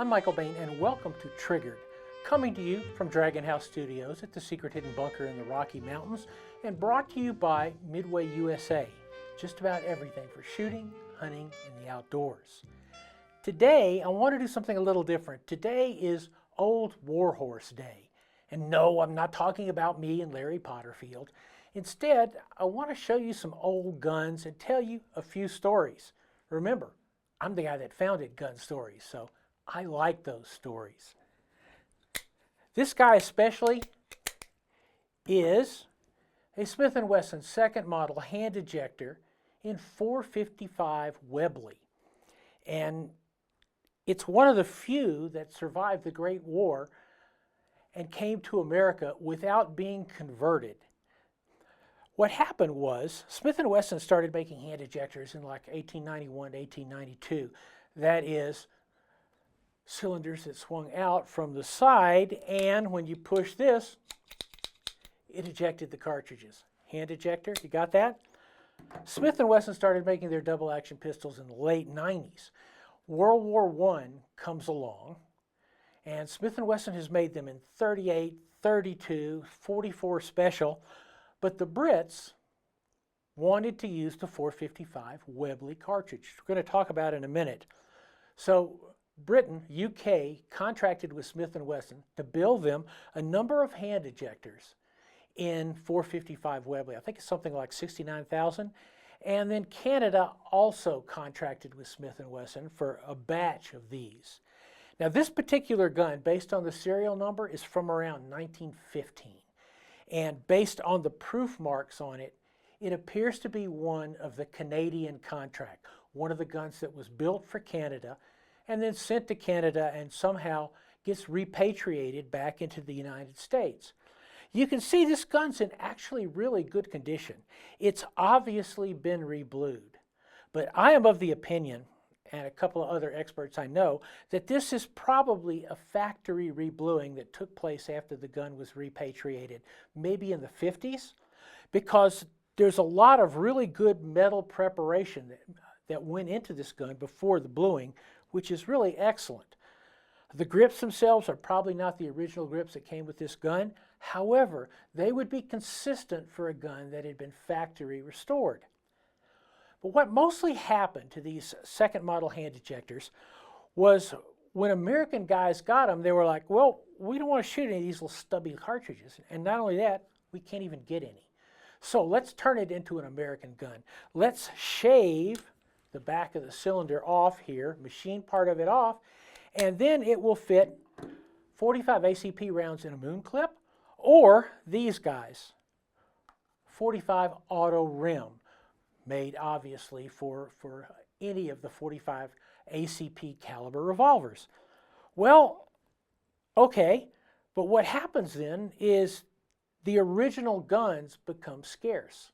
I'm Michael Bain and welcome to Triggered, coming to you from Dragon House Studios at the secret hidden bunker in the Rocky Mountains and brought to you by Midway USA. Just about everything for shooting, hunting, and the outdoors. Today, I want to do something a little different. Today is Old Warhorse Day. And no, I'm not talking about me and Larry Potterfield. Instead, I want to show you some old guns and tell you a few stories. Remember, I'm the guy that founded Gun Stories, so I like those stories. This guy especially is a Smith & Wesson Second Model Hand Ejector in .455 Webley. And it's one of the few that survived the Great War and came to America without being converted. What happened was Smith & Wesson started making hand ejectors in like 1891 to 1892. That is, cylinders that swung out from the side, and when you push this, it ejected the cartridges. Hand ejector, you got that? Smith & Wesson started making their double-action pistols in the late 90s. World War I comes along, and Smith & Wesson has made them in 38, 32, 44 special, but the Brits wanted to use the .455 Webley cartridge. We're going to talk about it in a minute. So Britain, UK, contracted with Smith & Wesson to build them a number of hand ejectors in .455 Webley. I think it's something like 69,000. And then Canada also contracted with Smith & Wesson for a batch of these. Now this particular gun, based on the serial number, is from around 1915. And based on the proof marks on it, it appears to be one of the Canadian contract, one of the guns that was built for Canada and then sent to Canada and somehow gets repatriated back into the United States. You can see this gun's in actually really good condition. It's obviously been reblued, but I am of the opinion, and a couple of other experts I know, that this is probably a factory rebluing that took place after the gun was repatriated, maybe in the 50s, because there's a lot of really good metal preparation that went into this gun before the bluing, which is really excellent. The grips themselves are probably not the original grips that came with this gun. However, they would be consistent for a gun that had been factory restored. But what mostly happened to these second model hand ejectors was when American guys got them, they were like, well, we don't want to shoot any of these little stubby cartridges. And not only that, we can't even get any. So let's turn it into an American gun. Let's shave the back of the cylinder off here, machine part of it off, and then it will fit 45 ACP rounds in a moon clip, or these guys, 45 auto rim, made obviously for any of the 45 ACP caliber revolvers. Well, okay, but what happens then is the original guns become scarce.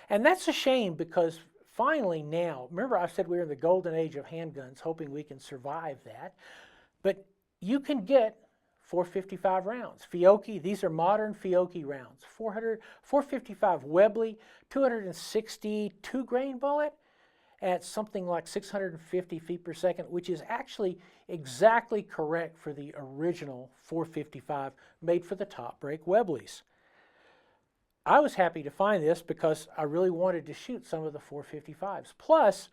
And that's a shame because finally now, remember I said we were in the golden age of handguns, hoping we can survive that, but you can get .455 rounds. Fiocchi, these are modern Fiocchi rounds. 455 Webley, 262 grain bullet at something like 650 feet per second, which is actually exactly correct for the original .455 made for the top break Webleys. I was happy to find this because I really wanted to shoot some of the .455s. Plus,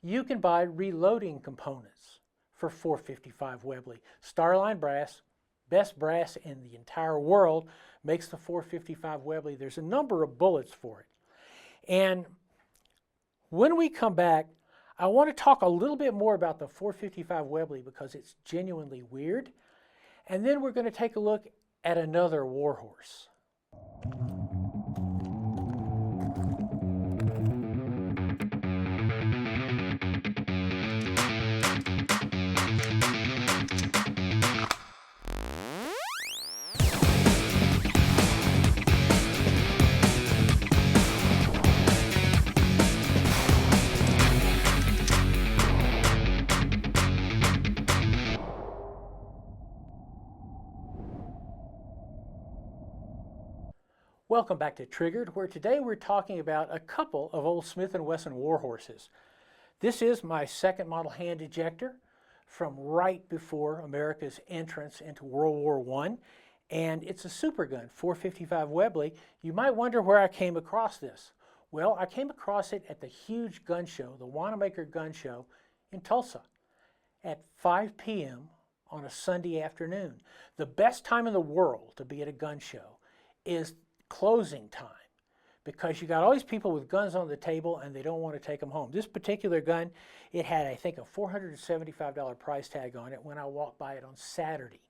you can buy reloading components for .455 Webley. Starline brass, best brass in the entire world, makes the .455 Webley. There's a number of bullets for it. And when we come back, I want to talk a little bit more about the .455 Webley because it's genuinely weird. And then we're going to take a look at another warhorse. Welcome back to Triggered, where today we're talking about a couple of old Smith & Wesson warhorses. This is my second model hand ejector. from right before America's entrance into World War I, and it's a super gun, 455 Webley. You might wonder where I came across this. Well, I came across it at the huge gun show, the Wanamaker Gun Show in Tulsa at 5 p.m. on a Sunday afternoon. The best time in the world to be at a gun show is closing time, because you got all these people with guns on the table and they don't want to take them home. This particular gun, it had, I think, a $475 price tag on it when I walked by it on Saturday.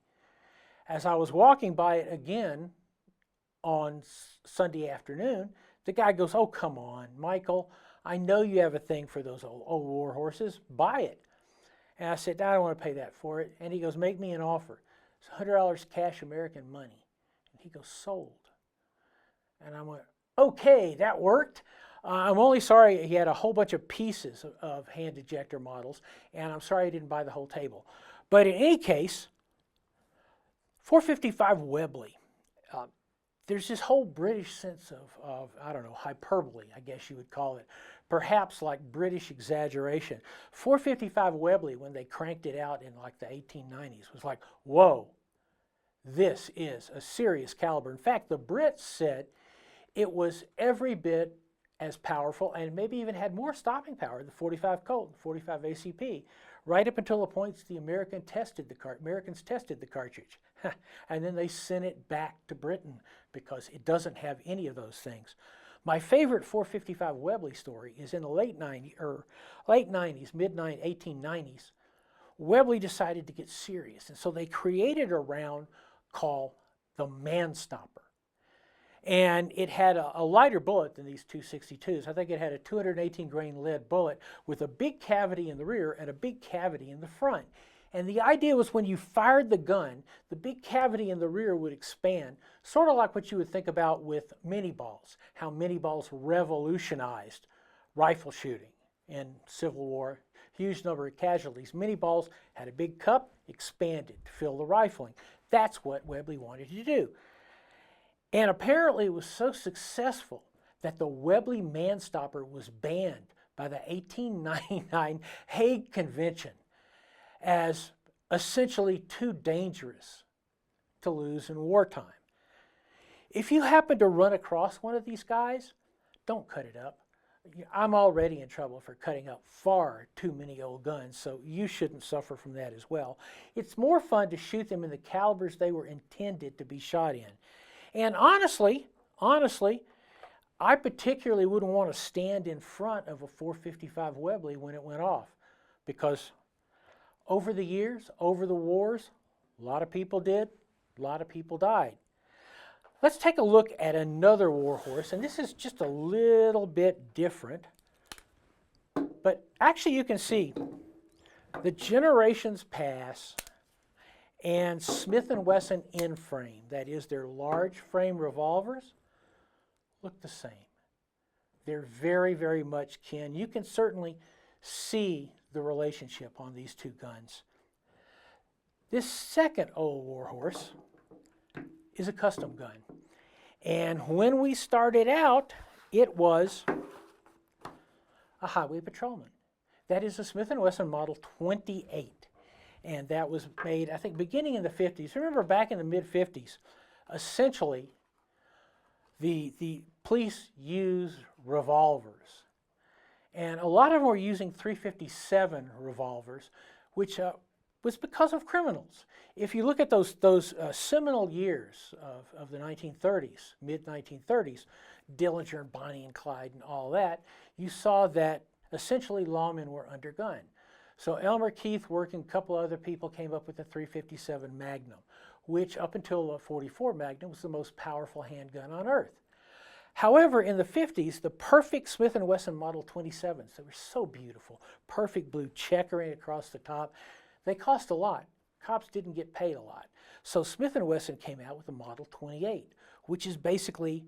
As I was walking by it again on Sunday afternoon, the guy goes, "Oh, come on, Michael, I know you have a thing for those old war horses. Buy it." And I said, "I don't want to pay that for it." And he goes, "Make me an offer. It's $100 cash American money." And he goes, "Sold." And I went, "Okay, that worked." I'm only sorry he had a whole bunch of pieces of hand ejector models, and I'm sorry he didn't buy the whole table. But in any case, 455 Webley. There's this whole British sense of, I don't know, hyperbole, I guess you would call it. Perhaps like British exaggeration. 455 Webley, when they cranked it out in like the 1890s, was like, whoa, this is a serious caliber. In fact, the Brits said it was every bit as powerful and maybe even had more stopping power than the 45 Colt, 45 ACP, right up until the point the Americans tested the cartridge. And then they sent it back to Britain because it doesn't have any of those things. My favorite 455 Webley story is in the late 90s, mid-1890s. Webley decided to get serious, and so they created a round called the Man Stopper. And it had a lighter bullet than these 262s. I think it had a 218 grain lead bullet with a big cavity in the rear and a big cavity in the front. And the idea was when you fired the gun, the big cavity in the rear would expand, sort of like what you would think about with mini balls, how mini balls revolutionized rifle shooting in Civil War. Huge number of casualties. Mini balls had a big cup, expanded to fill the rifling. That's what Webley wanted to do. And apparently it was so successful that the Webley Man Stopper was banned by the 1899 Hague Convention as essentially too dangerous to lose in wartime. If you happen to run across one of these guys, don't cut it up. I'm already in trouble for cutting up far too many old guns, so you shouldn't suffer from that as well. It's more fun to shoot them in the calibers they were intended to be shot in. And honestly, I particularly wouldn't want to stand in front of a 455 Webley when it went off, because over the years, over the wars, a lot of people did, a lot of people died. Let's take a look at another war horse, and this is just a little bit different. But actually you can see the generations pass and Smith & Wesson in-frame, that is their large frame revolvers, look the same. They're very, very much kin. You can certainly see the relationship on these two guns. This second old war horse is a custom gun. And when we started out, it was a Highway Patrolman. That is a Smith & Wesson Model 28. And that was made, I think, beginning in the 50s. Remember, back in the mid-50s, essentially, the police used revolvers. And a lot of them were using .357 revolvers, which was because of criminals. If you look at those seminal years of the 1930s, mid-1930s, Dillinger and Bonnie and Clyde and all that, you saw that essentially lawmen were undergunned. So Elmer Keith, working a couple other people, came up with the .357 Magnum, which up until the .44 Magnum was the most powerful handgun on earth. However, in the 50s, the perfect Smith & Wesson Model 27s, they were so beautiful, perfect blue checkering across the top, they cost a lot. Cops didn't get paid a lot. So Smith & Wesson came out with a Model 28, which is basically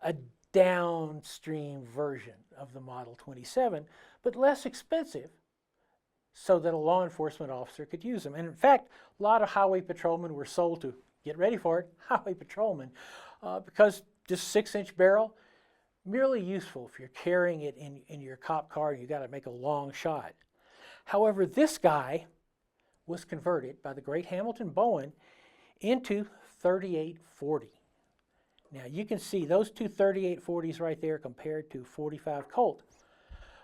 a downstream version of the Model 27, but less expensive, so that a law enforcement officer could use them. And in fact, a lot of Highway Patrolmen were sold to, get ready for it, Highway Patrolmen, because this 6-inch barrel, merely useful if you're carrying it in your cop car and you got to make a long shot. However, this guy was converted by the great Hamilton Bowen into 3840. Now you can see those two 3840s right there compared to 45 Colt.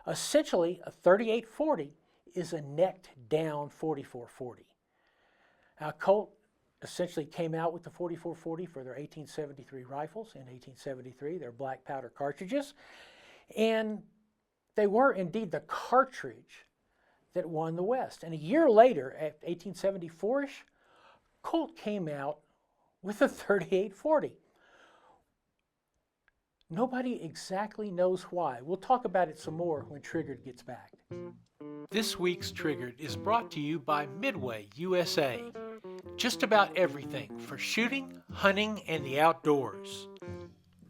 Essentially, a 3840 is a necked down 4440. Now Colt essentially came out with the 4440 for their 1873 rifles in 1873, their black powder cartridges, and they were indeed the cartridge that won the West. And a year later, at 1874-ish, Colt came out with a 3840. Nobody exactly knows why. We'll talk about it some more when Triggered gets back. This week's Triggered is brought to you by Midway USA. Just about everything for shooting, hunting, and the outdoors.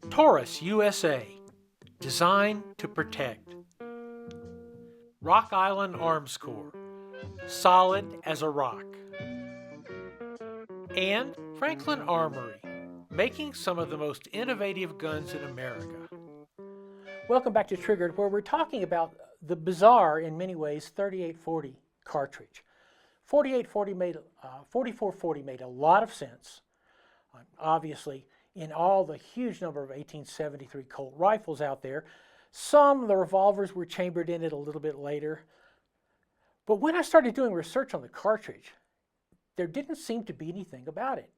Taurus USA. Designed to protect. Rock Island Arms Corps. Solid as a rock. And Franklin Armory. Making some of the most innovative guns in America. Welcome back to Triggered, where we're talking about the bizarre, in many ways, 3840 cartridge. 4440 made a lot of sense. Obviously, in all the huge number of 1873 Colt rifles out there, some of the revolvers were chambered in it a little bit later. But when I started doing research on the cartridge, there didn't seem to be anything about it.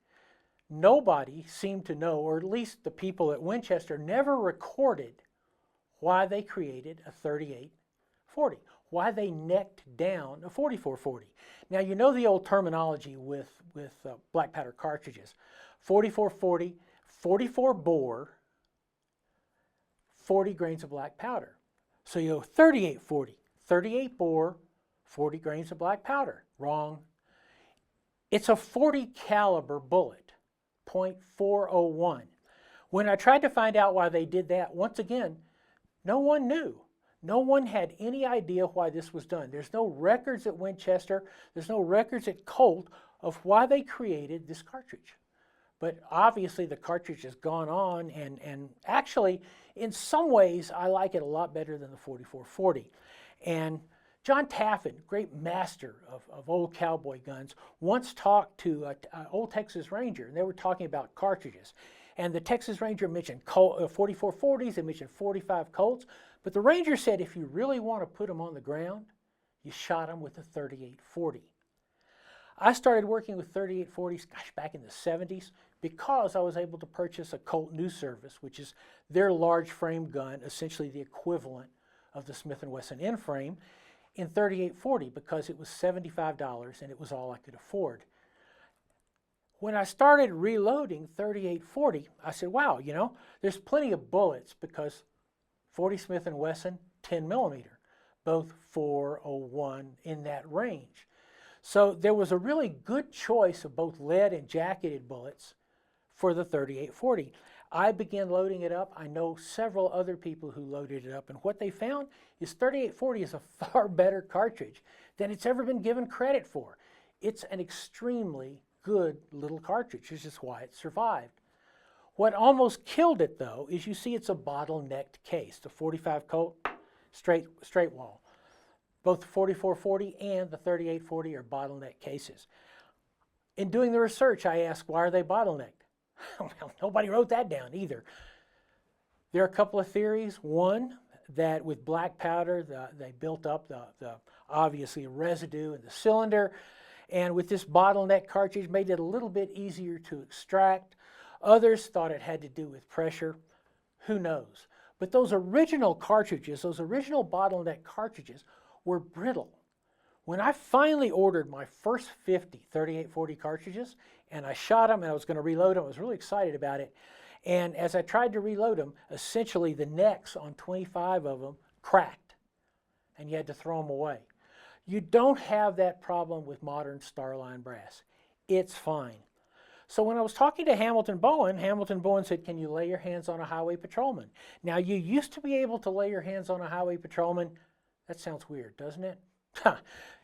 Nobody seemed to know, or at least the people at Winchester never recorded why they created a 3840, why they necked down a 4440. Now, you know the old terminology with black powder cartridges. 4440, 44 bore, 40 grains of black powder. So you go 3840, 38 bore, 40 grains of black powder. Wrong. It's a 40 caliber bullet. .401. When I tried to find out why they did that, once again, no one knew. No one had any idea why this was done. There's no records at Winchester, there's no records at Colt of why they created this cartridge. But obviously the cartridge has gone on, and actually, in some ways, I like it a lot better than the 4440. And John Taffin, great master of old cowboy guns, once talked to an old Texas Ranger, and they were talking about cartridges. And the Texas Ranger mentioned 4440s, they mentioned 45 Colts, but the Ranger said if you really want to put them on the ground, you shot them with a 3840. I started working with 3840s, gosh, back in the 70s, because I was able to purchase a Colt New Service, which is their large frame gun, essentially the equivalent of the Smith & Wesson N-frame, in 3840 because it was $75 and it was all I could afford. When I started reloading 3840, I said, wow, you know, there's plenty of bullets because 40 Smith & Wesson 10 millimeter, both 401 in that range. So there was a really good choice of both lead and jacketed bullets for the 3840. I began loading it up. I know several other people who loaded it up, and what they found is 3840 is a far better cartridge than it's ever been given credit for. It's an extremely good little cartridge, which is why it survived. What almost killed it, though, is you see it's a bottlenecked case. The 45 Colt, straight wall. Both the 4440 and the 3840 are bottleneck cases. In doing the research, I asked, why are they bottlenecked? Well, nobody wrote that down either. There are a couple of theories. One, that with black powder, they built up the obviously residue in the cylinder, and with this bottleneck cartridge made it a little bit easier to extract. Others thought it had to do with pressure. Who knows? But those original cartridges, those original bottleneck cartridges, were brittle. When I finally ordered my first 50 3840 cartridges, and I shot them and I was going to reload them, I was really excited about it. And as I tried to reload them, essentially the necks on 25 of them cracked, and you had to throw them away. You don't have that problem with modern Starline brass. It's fine. So when I was talking to Hamilton Bowen said, can you lay your hands on a Highway Patrolman? Now, you used to be able to lay your hands on a Highway Patrolman. That sounds weird, doesn't it?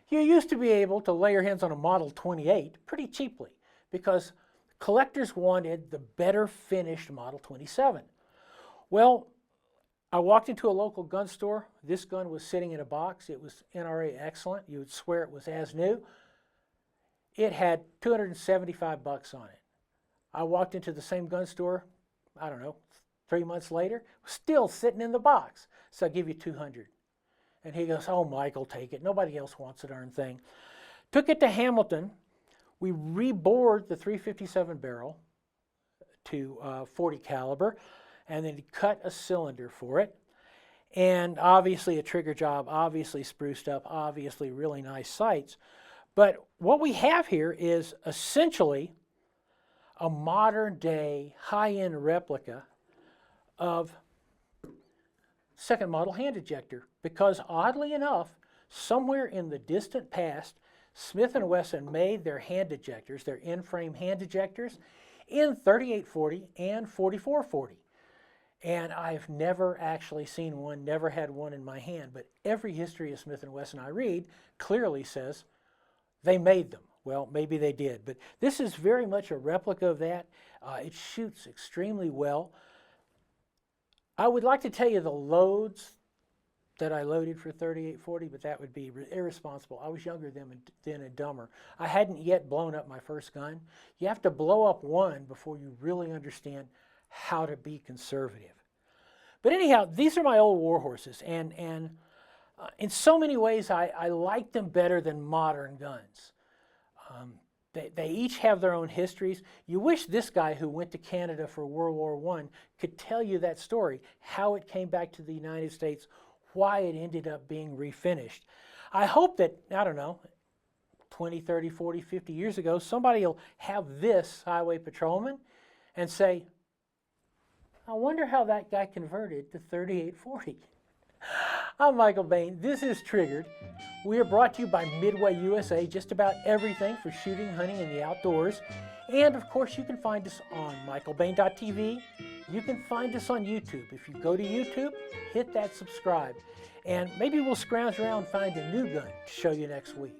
You used to be able to lay your hands on a Model 28 pretty cheaply because collectors wanted the better finished Model 27. Well, I walked into a local gun store. This gun was sitting in a box. It was NRA excellent. You would swear it was as new. It had 275 bucks on it. I walked into the same gun store, I don't know, 3 months later, still sitting in the box. So I'll give you 200. And he goes, oh, Michael, take it. Nobody else wants the darn thing. Took it to Hamilton. We rebored the 357 barrel to 40 caliber, and then he cut a cylinder for it. And obviously a trigger job, obviously spruced up, obviously really nice sights. But what we have here is essentially a modern day high-end replica of second model hand ejector, because oddly enough, somewhere in the distant past, Smith & Wesson made their hand ejectors, their in-frame hand ejectors, in 3840 and 4440. And I've never actually seen one, never had one in my hand, but every history of Smith & Wesson I read clearly says they made them. Well, maybe they did, but this is very much a replica of that. It shoots extremely well. I would like to tell you the loads that I loaded for 3840, but that would be irresponsible. I was younger than and dumber. I hadn't yet blown up my first gun. You have to blow up one before you really understand how to be conservative. But anyhow, these are my old war horses, and in so many ways I like them better than modern guns. They each have their own histories. You wish this guy who went to Canada for World War I could tell you that story, how it came back to the United States, why it ended up being refinished. I hope that, I don't know, 20, 30, 40, 50 years ago, somebody will have this Highway Patrolman and say, I wonder how that guy converted to 3840. I'm Michael Bain. This is Triggered. We are brought to you by Midway USA, just about everything for shooting, hunting, and the outdoors. And of course, you can find us on michaelbain.tv. You can find us on YouTube. If you go to YouTube, hit that subscribe. And maybe we'll scrounge around and find a new gun to show you next week.